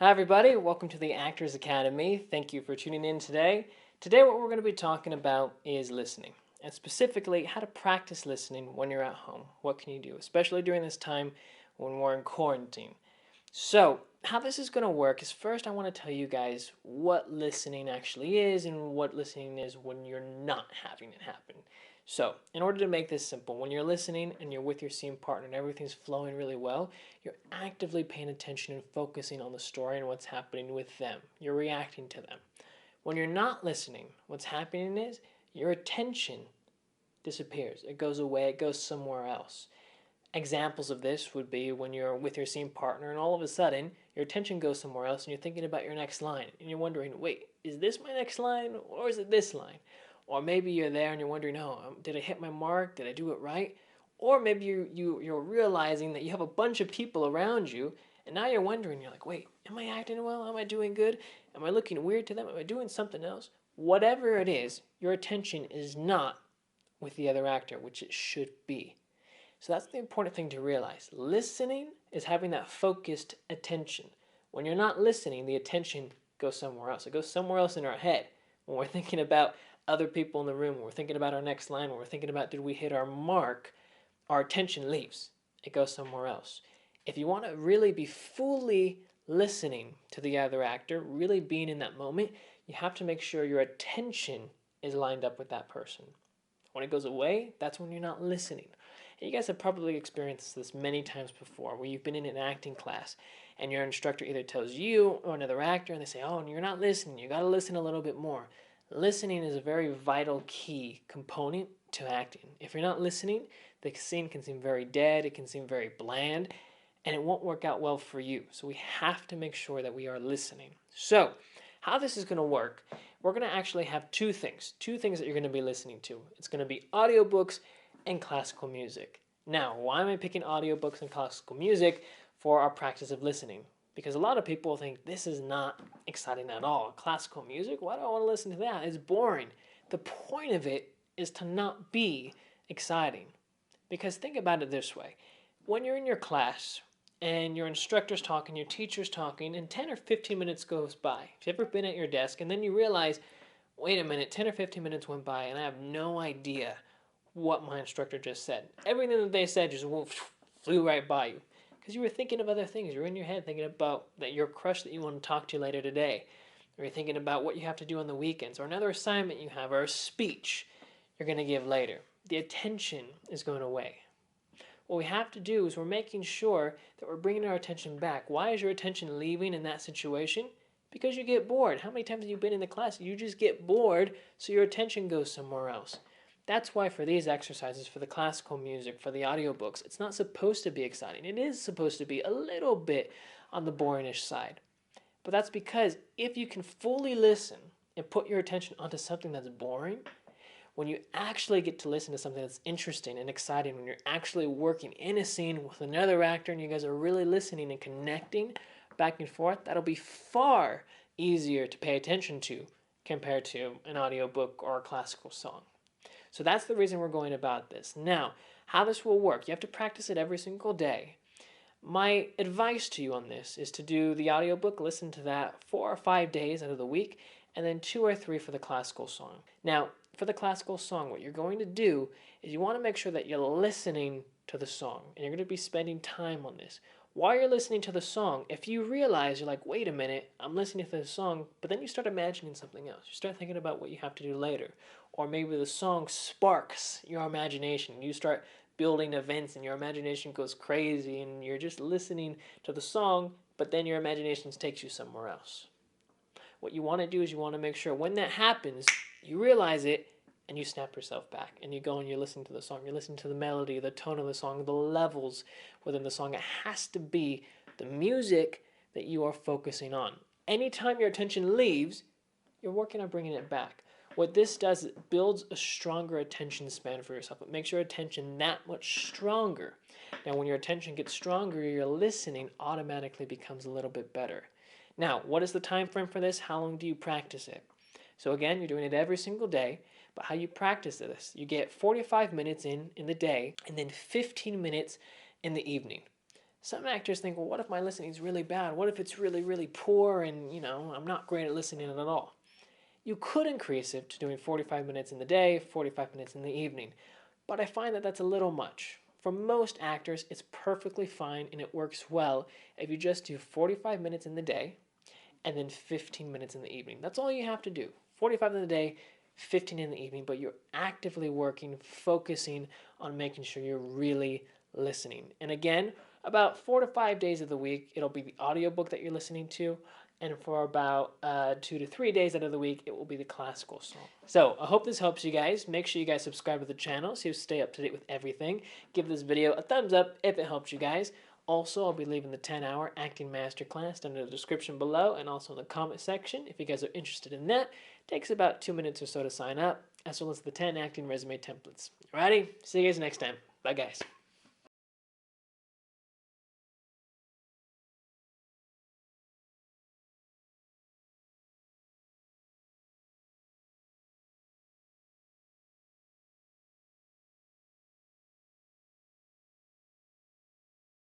Hi everybody, welcome to the Actors Academy. Thank you for tuning in today. Today what we're going to be talking about is listening, and specifically how to practice listening when you're at home. What can you do, especially during this time when we're in quarantine? So, how this is going to work is first I want to tell you guys what listening actually is and what listening is when you're not having it happen. So, in order to make this simple, when you're listening and you're with your scene partner and everything's flowing really well, you're actively paying attention and focusing on the story and what's happening with them. You're reacting to them. When you're not listening, what's happening is your attention disappears. It goes away, it goes somewhere else. Examples of this would be when you're with your scene partner and all of a sudden your attention goes somewhere else and you're thinking about your next line and you're wondering, wait, is this my next line or is it this line? Or maybe you're there and you're wondering, oh, did I hit my mark? Did I do it right? Or maybe you're realizing that you have a bunch of people around you and now you're wondering, you're like, wait, am I acting well? Am I doing good? Am I looking weird to them? Am I doing something else? Whatever it is, your attention is not with the other actor, which it should be. So that's the important thing to realize. Listening is having that focused attention. When you're not listening, the attention goes somewhere else. It goes somewhere else in our head. When we're thinking about other people in the room, when we're thinking about our next line, when we're thinking about did we hit our mark, our attention leaves. It goes somewhere else. If you want to really be fully listening to the other actor, really being in that moment, you have to make sure your attention is lined up with that person. When it goes away, that's when you're not listening. And you guys have probably experienced this many times before where you've been in an acting class and your instructor either tells you or another actor and they say, oh, you're not listening. You got to listen a little bit more. Listening is a very vital key component to acting. If you're not listening, the scene can seem very dead, it can seem very bland, and it won't work out well for you. So we have to make sure that we are listening. So, how this is going to work, we're going to actually have two things that you're going to be listening to. It's going to be audiobooks and classical music. Now, why am I picking audiobooks and classical music for our practice of listening? Because a lot of people think this is not exciting at all. Classical music? Why do I want to listen to that? It's boring. The point of it is to not be exciting. Because think about it this way. When you're in your class and your instructor's talking, your teacher's talking, and 10 or 15 minutes goes by. If you've ever been at your desk and then you realize, wait a minute, 10 or 15 minutes went by and I have no idea what my instructor just said. Everything that they said just flew right by you. Because you were thinking of other things. You're in your head thinking about that your crush that you want to talk to later today. Or you're thinking about what you have to do on the weekends. Or another assignment you have. Or a speech you're going to give later. The attention is going away. What we have to do is we're making sure that we're bringing our attention back. Why is your attention leaving in that situation? Because you get bored. How many times have you been in the class? You just get bored, so your attention goes somewhere else. That's why for these exercises, for the classical music, for the audiobooks, it's not supposed to be exciting. It is supposed to be a little bit on the boringish side. But that's because if you can fully listen and put your attention onto something that's boring, when you actually get to listen to something that's interesting and exciting, when you're actually working in a scene with another actor and you guys are really listening and connecting back and forth, that'll be far easier to pay attention to compared to an audiobook or a classical song. So that's the reason we're going about this. Now, how this will work, you have to practice it every single day. My advice to you on this is to do the audiobook, listen to that 4 or 5 days out of the week, and then 2 or 3 for the classical song. Now, for the classical song, what you're going to do is you want to make sure that you're listening to the song, and you're going to be spending time on this. While you're listening to the song, if you realize, you're like, wait a minute, I'm listening to the song, but then you start imagining something else. You start thinking about what you have to do later. Or maybe the song sparks your imagination. You start building events and your imagination goes crazy and you're just listening to the song, but then your imagination takes you somewhere else. What you want to do is you want to make sure when that happens, you realize it and you snap yourself back and you go and you listen to the song. You listen to the melody, the tone of the song, the levels within the song. It has to be the music that you are focusing on. Anytime your attention leaves, you're working on bringing it back. What this does, it builds a stronger attention span for yourself. It makes your attention that much stronger. Now, when your attention gets stronger, your listening automatically becomes a little bit better. Now, what is the time frame for this? How long do you practice it? So again, you're doing it every single day, but how you practice this, you get 45 minutes in the day and then 15 minutes in the evening. Some actors think, well, what if my listening is really bad? What if it's really, really poor and, I'm not great at listening at all? You could increase it to doing 45 minutes in the day, 45 minutes in the evening, but I find that that's a little much. For most actors, it's perfectly fine and it works well if you just do 45 minutes in the day and then 15 minutes in the evening. That's all you have to do. 45 in the day, 15 in the evening, but you're actively working, focusing on making sure you're really listening. And again, about 4 to 5 days of the week, it'll be the audiobook that you're listening to. And for about 2 to 3 days out of the week, it will be the classical song. So I hope this helps you guys. Make sure you guys subscribe to the channel so you stay up to date with everything. Give this video a thumbs up if it helps you guys. Also, I'll be leaving the 10-hour acting masterclass down in the description below and also in the comment section if you guys are interested in that. It takes about 2 minutes or so to sign up, as well as the 10 acting resume templates. Alrighty, see you guys next time. Bye, guys.